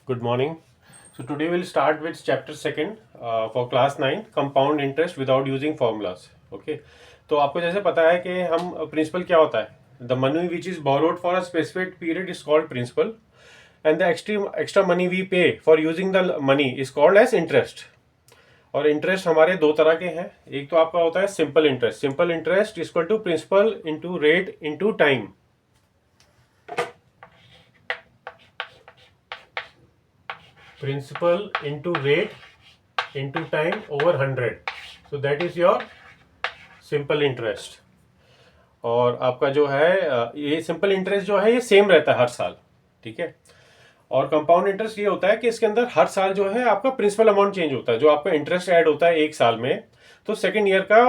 Good morning. So today we'll start with chapter second for class 9 compound interest without using formulas. Okay. तो आपको जैसे पता है कि हम प्रिंसिपल क्या होता है, the money which is borrowed for a specific period is called principal and the extra money we pay for using the money is called as interest. और इंटरेस्ट हमारे दो तरह के हैं. एक तो आपका होता है simple interest. Simple interest equal to principal into rate into time. Principal into rate into time over 100. So that is your simple interest. और आपका जो है ये सिंपल इंटरेस्ट जो है ये सेम रहता है हर साल. ठीक है. और कंपाउंड इंटरेस्ट ये होता है कि इसके अंदर हर साल जो है आपका प्रिंसिपल अमाउंट चेंज होता है. जो आपका इंटरेस्ट ऐड होता है एक साल में, तो सेकेंड ईयर का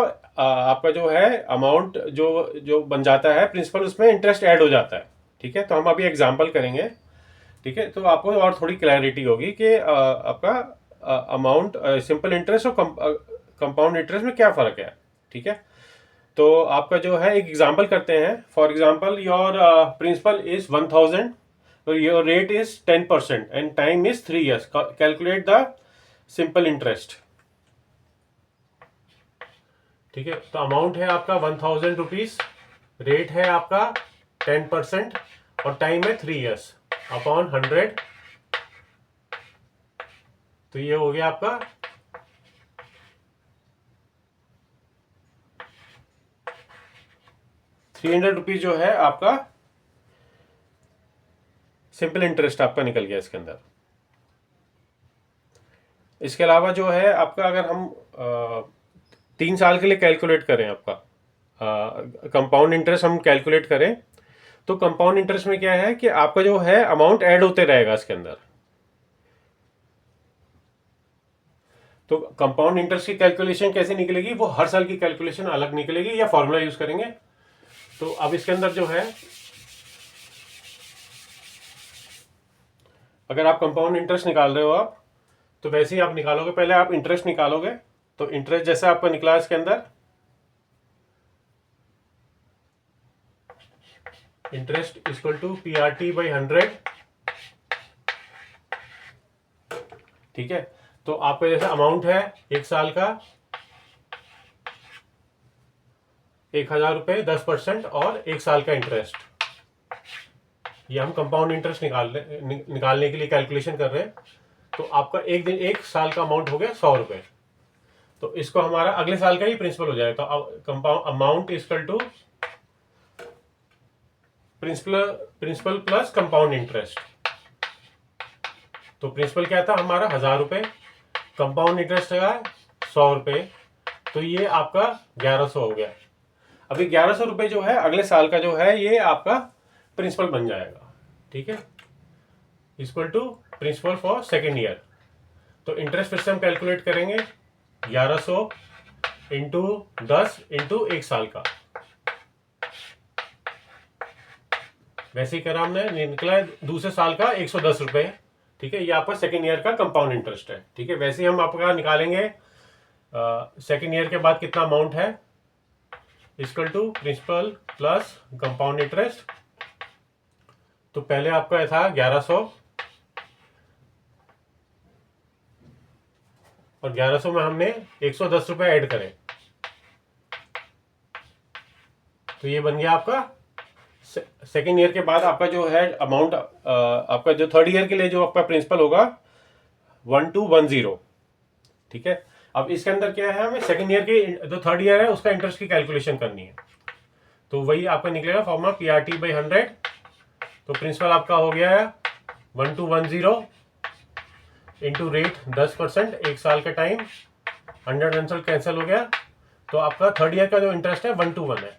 आपका जो है अमाउंट जो जो बन जाता है प्रिंसिपल, उसमें इंटरेस्ट ऐड हो जाता है. ठीक है. तो हम अभी एग्जाम्पल करेंगे. ठीक है. तो आपको और थोड़ी क्लैरिटी होगी कि आपका अमाउंट सिंपल इंटरेस्ट और कंपाउंड इंटरेस्ट में क्या फ़र्क है. ठीक है. तो आपका जो है एक एग्जांपल करते हैं. For example your principal is 1000, your rate is 10% and time is 3 years. Calculate the simple interest. ठीक है. तो अमाउंट है आपका 1000 रुपीज, रेट है आपका 10% और टाइम है 3 years अपॉन 100. तो ये हो गया आपका 300 रुपीज जो है आपका सिंपल इंटरेस्ट आपका निकल गया इसके अंदर. इसके अलावा जो है आपका अगर हम 3 साल के लिए कैलकुलेट करें, आपका कंपाउंड इंटरेस्ट हम कैलकुलेट करें, तो कंपाउंड इंटरेस्ट में क्या है कि आपका जो है अमाउंट ऐड होते रहेगा इसके अंदर. तो कंपाउंड इंटरेस्ट की कैलकुलेशन कैसे निकलेगी, वो हर साल की कैलकुलेशन अलग निकलेगी या फॉर्मूला यूज करेंगे. तो अब इसके अंदर जो है अगर आप कंपाउंड इंटरेस्ट निकाल रहे हो आप, तो वैसे ही आप निकालोगे. पहले आप इंटरेस्ट निकालोगे. तो इंटरेस्ट जैसा आपका निकला इसके अंदर, interest equal to PRT by 100. ठीक है. तो आपका जैसा अमाउंट है एक साल का 1000 रुपये, 10% और एक साल का इंटरेस्ट. ये हम कंपाउंड इंटरेस्ट निकालने के लिए कैलकुलेशन कर रहे हैं. तो आपका एक साल का अमाउंट हो गया 100 रुपये. तो इसको हमारा अगले साल का ही प्रिंसिपल हो जाएगा. तो compound amount equal to principal plus compound interest. तो प्रिंसिपल क्या था हमारा 1000 रुपये, कंपाउंड इंटरेस्ट है 100 रुपये. तो ये आपका 1100 हो गया. अभी 1100 रुपये जो है अगले साल का जो है ये आपका प्रिंसिपल बन जाएगा. ठीक है. Equal to principal for second year. तो इंटरेस्ट फिर से हम कैलकुलेट करेंगे 1100 इंटू 10 इंटू एक साल का. वैसे ही करा हमने, निकला है दूसरे साल का 110 रुपये. ठीक है. ये आपका सेकेंड ईयर का कंपाउंड इंटरेस्ट है. ठीक है. वैसे ही हम आपका निकालेंगे सेकेंड ईयर के बाद कितना अमाउंट है, equal to principal plus compound interest. तो पहले आपका था 1100 और 1100 में हमने 110 रुपये ऐड करे. तो ये बन गया आपका सेकेंड ईयर के बाद आपका जो है अमाउंट, आपका जो थर्ड ईयर के लिए जो आपका प्रिंसिपल होगा 1210. ठीक है. अब इसके अंदर क्या है, हमें सेकेंड ईयर की जो थर्ड ईयर है उसका इंटरेस्ट की कैलकुलेशन करनी है. तो वही आपका निकलेगा फॉर्मूला PRT बाई 100. तो प्रिंसिपल आपका हो गया है 1210 इंटू रेट 10%, एक साल का टाइम, 100 कैंसिल हो गया. तो आपका थर्ड ईयर का जो इंटरेस्ट है 121 है.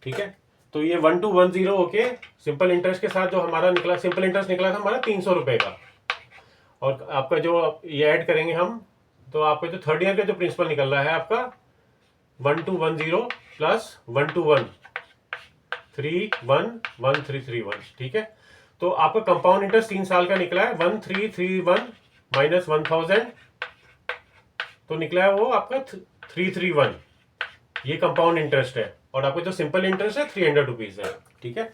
ठीक है. तो ये 1210 ओके. सिंपल इंटरेस्ट के साथ जो हमारा निकला, सिंपल इंटरेस्ट निकला था हमारा 300 रुपये का. और आपका जो ये ऐड करेंगे हम, तो आपका जो थर्ड ईयर का जो प्रिंसिपल निकल रहा है आपका 1210 प्लस 121 1331. ठीक है. तो आपका कंपाउंड इंटरेस्ट 3 साल का निकला है 1331 माइनस 1000. तो निकला है वो आपका 331. ये कंपाउंड इंटरेस्ट है. और आपका जो सिंपल इंटरेस्ट है 300 रुपीज है. ठीक है.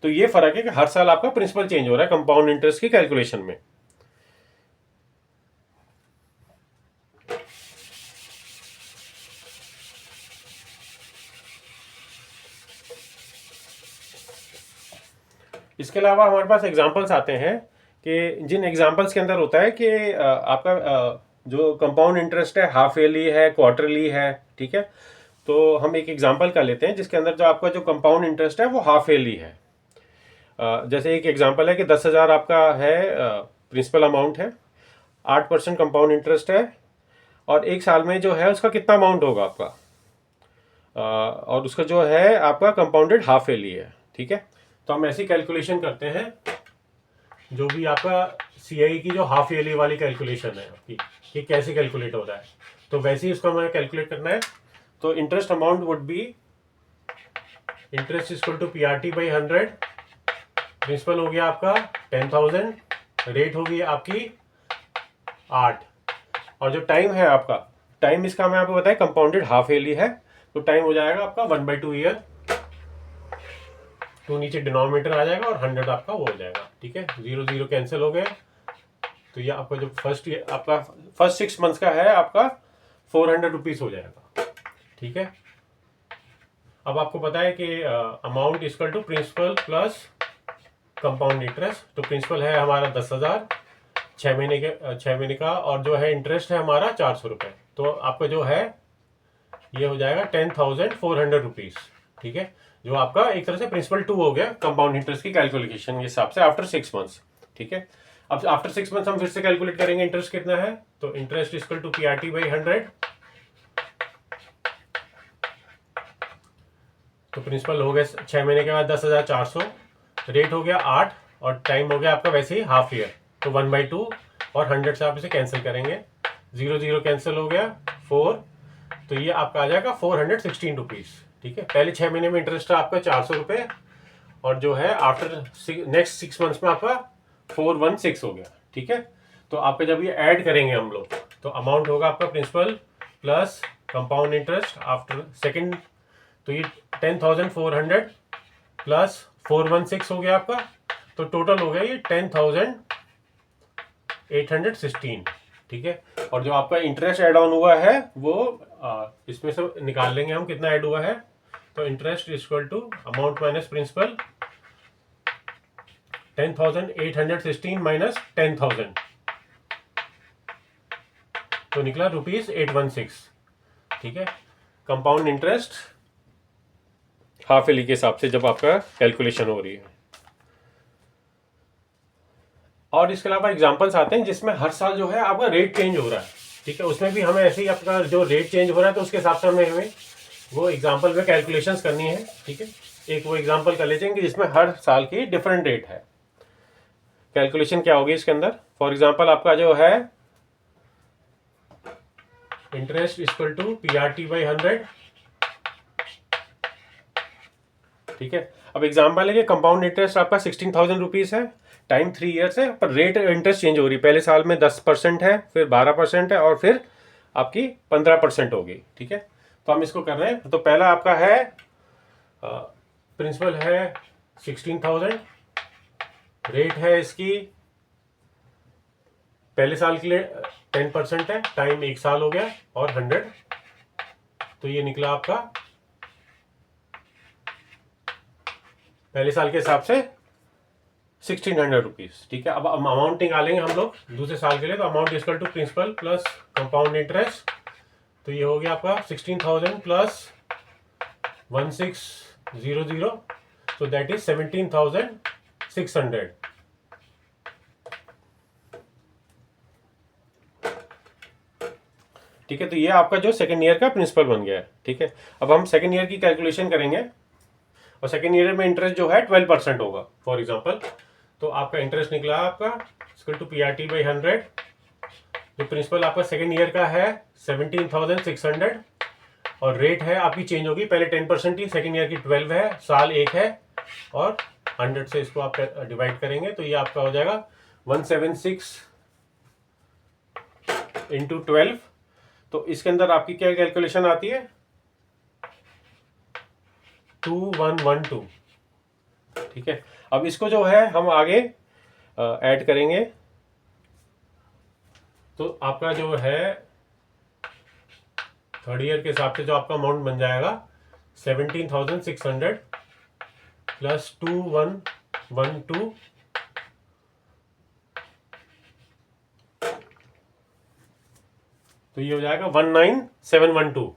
तो ये फर्क है कि हर साल आपका प्रिंसिपल चेंज हो रहा है कंपाउंड इंटरेस्ट की कैलकुलेशन में. इसके अलावा हमारे पास एग्जांपल्स आते हैं कि जिन एग्जांपल्स के अंदर होता है कि आपका जो कंपाउंड इंटरेस्ट है हाफ ईयरली है, क्वार्टरली है, ठीक है। तो हम एक एग्जांपल का लेते हैं जिसके अंदर जो आपका जो कंपाउंड इंटरेस्ट है वो हाफ ईयरली है। जैसे एक एग्जांपल है कि 10,000 आपका है प्रिंसिपल अमाउंट है, 8% कंपाउंड इंटरेस्ट है, और एक साल में जो है उसका कितना अमाउंट होगा आपका, और उसका जो है आपका कंपाउंडेड हाफ ईयरली है, ठीक है। तो हम ऐसी कैलकुलेशन करते हैं, जो भी आपका सीआई की जो हाफ ईयरली वाली कैलकुलेशन है आपकी, कि कैसे कैलकुलेट हो रहा है, तो वैसे ही उसको हमें कैलकुलेट करना है। तो interest amount would be interest equal to PRT by 100, principal हो गया आपका 10,000, रेट होगी आपकी 8, और जो टाइम है आपका, टाइम इसका मैं आपको बताया कंपाउंडेड हाफ ईयरली है, तो टाइम हो जाएगा आपका 1/2 ईयर, 2 नीचे डिनोमिनेटर आ जाएगा और 100 आपका वो हो जाएगा, ठीक है। 0 0 कैंसिल हो गए, तो ये आपका जो फर्स्ट 6 मंथ्स का है आपका 400 रुपीज हो जाएगा, ठीक है। अब आपको पता है कि amount equal to principal plus compound interest. तो प्रिंसिपल है हमारा 10,000 6 महीने का, और जो है इंटरेस्ट है हमारा 400 रुपये, तो आपका जो है ये हो जाएगा 10,400 रुपीज, ठीक है। जो आपका एक तरह से प्रिंसिपल 2 हो गया कंपाउंड इंटरेस्ट की कैलकुलेशन के हिसाब से आफ्टर 6 मंथ्स, ठीक है। अब आफ्टर 6 मंथ्स हम फिर से कैलकुलेट करेंगे इंटरेस्ट कितना है, तो interest equal to PRT by 100, तो प्रिंसिपल हो गया 6 महीने के बाद 10,400, रेट हो गया 8, और टाइम हो गया आपका वैसे ही हाफ ईयर, तो 1/2, और 100 से आप इसे कैंसिल करेंगे, 0 0 कैंसिल हो गया 4, तो ये आपका आ जाएगा 416 रुपीज, ठीक है। पहले 6 महीने में इंटरेस्ट था आपका 400 रुपये, और जो है आफ्टर नेक्स्ट 6 मंथ्स में आपका 416 हो गया, ठीक है। तो आपका जब ये ऐड करेंगे हम लोग, तो अमाउंट होगा आपका principal plus compound interest after second, तो ये 10,400 प्लस 416 हो गया आपका, तो टोटल हो गया ये 10,816, ठीक है। और जो आपका इंटरेस्ट एड ऑन हुआ है वो इसमें से निकाल लेंगे हम कितना ऐड हुआ है, तो interest equal to amount minus principal, 10,816 minus 10,000, तो निकला ₹816, ठीक है। कंपाउंड इंटरेस्ट हाफ ईयरली के हिसाब से जब आपका कैलकुलेशन हो रही है। और इसके अलावा एग्जांपल्स आते हैं जिसमें हर साल जो है आपका रेट चेंज हो रहा है, ठीक है। उसमें भी हमें ऐसे ही आपका जो रेट चेंज हो रहा है, तो उसके हिसाब से हमें वो एग्जांपल में कैलकुलेशंस करनी है, ठीक है। एक वो एग्जांपल कर लेते हैं जिसमें हर साल की डिफरेंट रेट है। कैलकुलेशन क्या होगी इसके अंदर, फॉर एग्जांपल आपका जो है interest equal to PRT by 100, ठीक है। अब एग्जांपल है कि कंपाउंड इंटरेस्ट आपका 16,000 रुपीज है, टाइम 3 ईयर्स है, पर रेट इंटरेस्ट चेंज हो रही है, पहले साल में 10% है, फिर 12% है, और फिर आपकी 15% होगी, ठीक है। तो हम इसको कर रहे हैं, तो पहला आपका है प्रिंसिपल है 16,000, रेट है इसकी पहले साल के लिए 10% है, टाइम 1 साल हो गया, और 100, तो ये निकला आपका पहले साल के हिसाब से 1,600 रुपीज, ठीक है। अब अमाउंट निकालेंगे हम लोग दूसरे साल के लिए, तो amount equal to principal plus compound interest, तो ये हो गया आपका 16,000 प्लस 1600, so that is 17,600, ठीक है। तो ये आपका जो सेकेंड ईयर का प्रिंसिपल बन गया है, ठीक है। अब हम सेकेंड ईयर की कैलकुलेशन करेंगे, और सेकेंड ईयर में इंटरेस्ट जो है 12% होगा फॉर एग्जांपल, तो आपका इंटरेस्ट निकला आपका इक्वल टू पीआरटी बाई 100, जो प्रिंसिपल आपका सेकेंड ईयर का है 17,600, और रेट है आपकी चेंज होगी, पहले 10% थी, सेकेंड ईयर की 12 है, साल 1 है, और 100 से इसको आप डिवाइड करेंगे, तो ये आपका हो जाएगा 176 इंटू 12, तो इसके अंदर आपकी क्या कैलकुलेशन आती है 2112, ठीक है। अब इसको जो है हम आगे ऐड करेंगे, तो आपका जो है थर्ड ईयर के हिसाब से जो आपका अमाउंट बन जाएगा 17,600 प्लस 2112, 1.2 तो ये हो जाएगा 19712।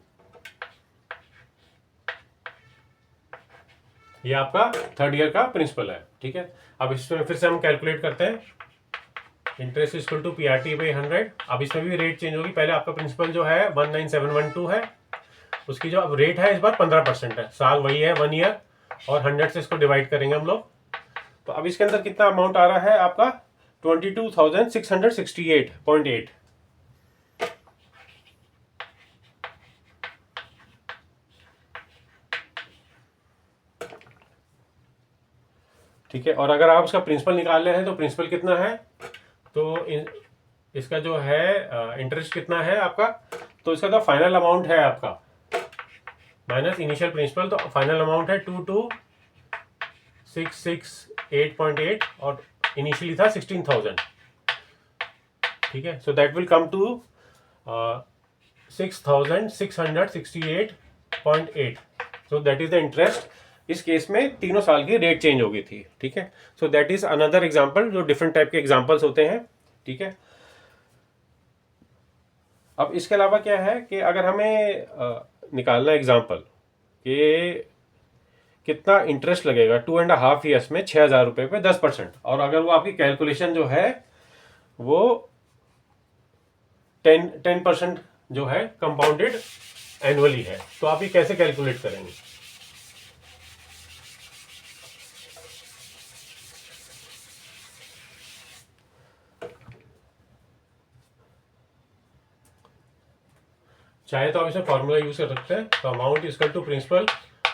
ये आपका थर्ड ईयर का प्रिंसिपल है। ठीक है, अब इसमें फिर से हम कैलकुलेट करते हैं। Interest equal to PRT/100। अब इसमें भी रेट चेंज होगी। पहले आपका प्रिंसिपल जो है 19712 है, उसकी जो अब रेट है इस बार 15% है। साल वही है 1 ईयर, और 100 से इसको डिवाइड करेंगे हम लोग। तो अब इसके अंदर कितना अमाउंट आ रहा है आपका 22,668.8। ठीक है, और अगर आप उसका प्रिंसिपल निकाल रहे हैं तो प्रिंसिपल कितना है, तो इसका जो है इंटरेस्ट कितना है आपका, तो इसका जो फाइनल अमाउंट है आपका माइनस इनिशियल प्रिंसिपल, तो फाइनल अमाउंट है 22,668.8 और इनिशियली था 16,000। ठीक है, so that will come to 6,668.8। So that is the interest. इस केस में तीनों साल की रेट चेंज हो गई थी। ठीक है, so that is another example. जो डिफरेंट टाइप के एग्जांपल्स होते हैं। ठीक है, अब इसके अलावा क्या है कि अगर हमें निकालना एग्जांपल कि कितना इंटरेस्ट लगेगा 2.5 ईयर्स में 6,000 रुपये पे 10%, और अगर वो आपकी कैलकुलेशन जो है वो 10% जो है कंपाउंडेड एनुअली है, तो आप ये कैसे कैलकुलेट करेंगे। चाहे तो आप इसे फॉर्मूला यूज कर सकते हैं। तो amount is equal to principal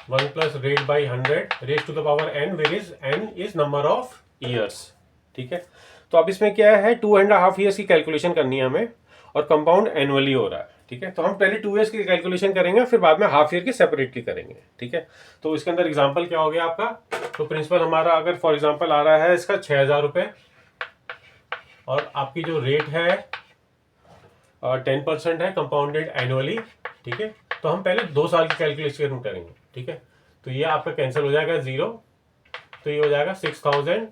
1 plus rate by 100 raise to the power n, where is n is number of years. ठीक है, तो अब इसमें क्या है 2.5 ईयर्स की कैलकुलेशन करनी है हमें, और कंपाउंड एनुअली हो रहा है। ठीक है, तो हम पहले 2 ईयर्स की कैलकुलेशन करेंगे, फिर बाद में हाफ ईयर की सेपरेटली करेंगे। ठीक है, तो इसके अंदर एग्जाम्पल क्या हो गया आपका, तो प्रिंसिपल हमारा अगर फॉर एग्जाम्पल आ रहा है इसका 6,000 रुपये, और आपकी जो रेट है 10% है कंपाउंडेड एनुअली। ठीक है, तो हम पहले 2 साल की कैलकुलेशन करेंगे। ठीक है, तो ये आपका कैंसिल हो जाएगा 0, तो ये हो जाएगा 6,000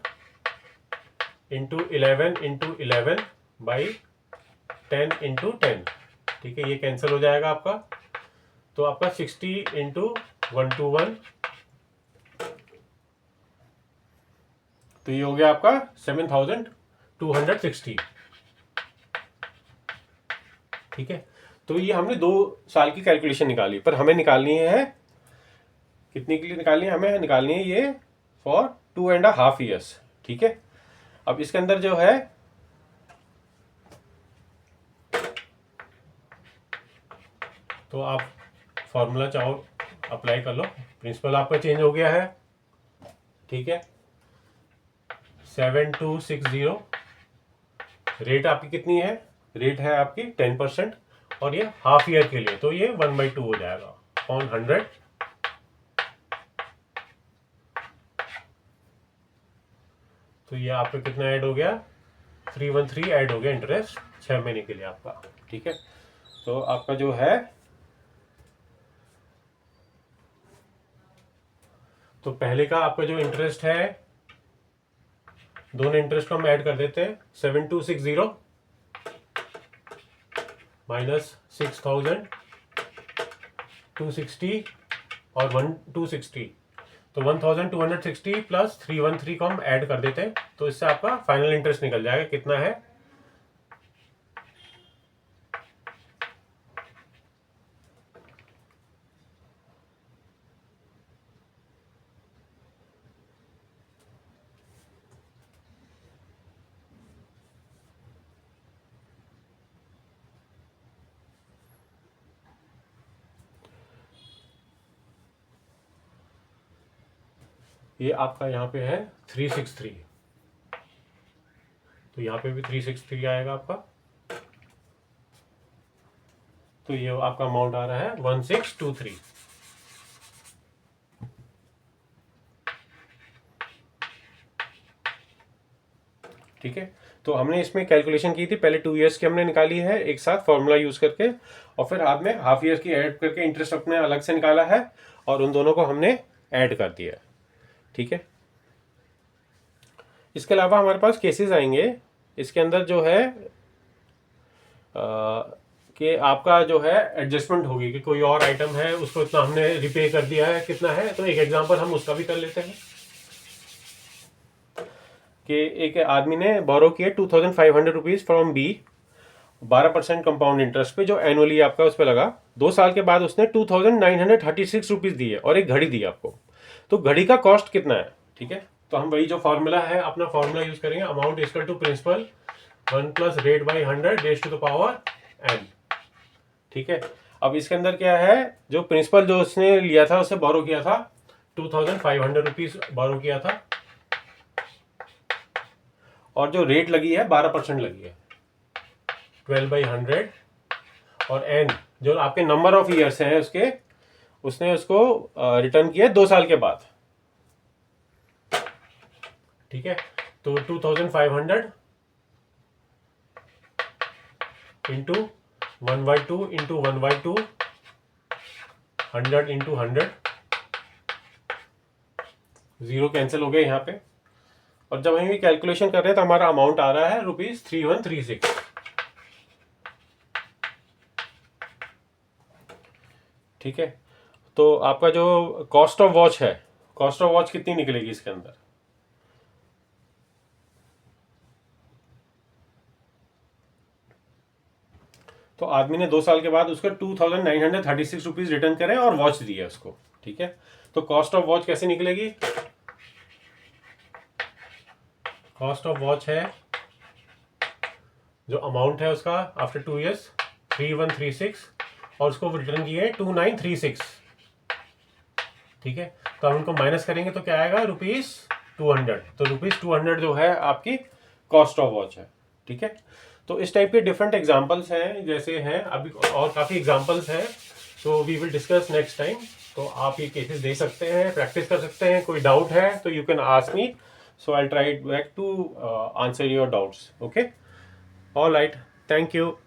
इंटू 11 बाई 10 इंटू 10। ठीक है, ये कैंसिल हो जाएगा आपका, तो आपका 60 इंटू 121, तो ये हो गया आपका 7,260। ठीक है, तो ये हमने 2 साल की कैलकुलेशन निकाली, पर हमें निकालनी है कितने के लिए निकालनी है, हमें निकालनी है ये फॉर 2.5 ईयर्स। ठीक है, अब इसके अंदर जो है तो आप फॉर्मूला चाहो अप्लाई कर लो। प्रिंसिपल आपका चेंज हो गया है। ठीक है, 7260। रेट आपकी कितनी है, रेट है आपकी 10%, और ये हाफ ईयर के लिए तो ये 1/2 हो जाएगा ऑन 100। तो ये आपका कितना ऐड हो गया, 313 ऐड हो गया इंटरेस्ट 6 महीने के लिए आपका। ठीक है, तो आपका जो है, तो पहले का आपका जो इंटरेस्ट है, दोनों इंटरेस्ट को हम ऐड कर देते हैं। 7260 माइनस 6,260 और 260, तो 1,260 प्लस 313 को हम ऐड कर देते हैं, तो इससे आपका फाइनल इंटरेस्ट निकल जाएगा कितना है। ये आपका यहाँ पे है 363, तो यहाँ पे भी 363 आएगा आपका, तो ये आपका अमाउंट आ रहा है 1623। ठीक है, तो हमने इसमें कैलकुलेशन की थी, पहले 2 ईयर्स की हमने निकाली है एक साथ फॉर्मूला यूज करके, और फिर बाद में हाफ ईयर की ऐड करके इंटरेस्ट अपने अलग से निकाला है, और उन दोनों को हमने ऐड कर दिया। ठीक है, इसके अलावा हमारे पास केसेस आएंगे इसके अंदर जो है कि आपका जो है एडजस्टमेंट होगी कि कोई और आइटम है उसको इतना हमने रिपे कर दिया है, कितना है, तो एक एग्जांपल हम उसका भी कर लेते हैं कि एक आदमी ने बोरो किए 2500 rupees from B 12% compound interest पे, जो एनुअली आपका उस पर लगा। 2 साल के बाद उसने 2936 रुपीज़ दिए और एक घड़ी दी आपको। तो घड़ी का कॉस्ट कितना है? ठीक है, तो हम वही जो फॉर्मूला है अपना फॉर्मूला यूज करेंगे, amount equal to principal 1 plus rate by 100 raise to the power n। ठीक है, अब इसके अंदर क्या है, जो प्रिंसिपल जो उसने लिया था, उससे बोरो किया था 2500 रुपीज बोरो किया था, और जो रेट लगी है 12% लगी है 12/100, और n जो आपके नंबर ऑफ ईयर्स हैं उसके, उसने उसको रिटर्न किया 2 साल के बाद। ठीक है, तो 2500 into 1/2 into 1/2 100 into 100, zero cancel हो गए यहाँ पे, और जब हम ये कैलकुलेशन कर रहे हैं तो हमारा अमाउंट आ रहा है ₹3136। ठीक है, तो आपका जो कॉस्ट ऑफ वॉच है, कॉस्ट ऑफ वॉच कितनी निकलेगी इसके अंदर? तो आदमी ने 2 साल के बाद उसको 2936 रुपीज रिटर्न करे और वॉच दी है उसको। ठीक है, तो कॉस्ट ऑफ वॉच कैसे निकलेगी? कॉस्ट ऑफ वॉच है जो अमाउंट है उसका आफ्टर 2 इयर्स 3136, और उसको रिटर्न किए 2936। ठीक है, तो हम उनको माइनस करेंगे तो क्या आएगा, ₹200। तो ₹200 जो है आपकी कॉस्ट ऑफ वॉच है। ठीक है, तो इस टाइप के डिफरेंट एग्जांपल्स हैं, जैसे हैं अभी और काफ़ी एग्जांपल्स हैं, तो we will discuss next time. तो आप ये केसेस दे सकते हैं, प्रैक्टिस कर सकते हैं, कोई डाउट है तो you can ask me, so I try back to answer your doubts. Okay, all right, thank you.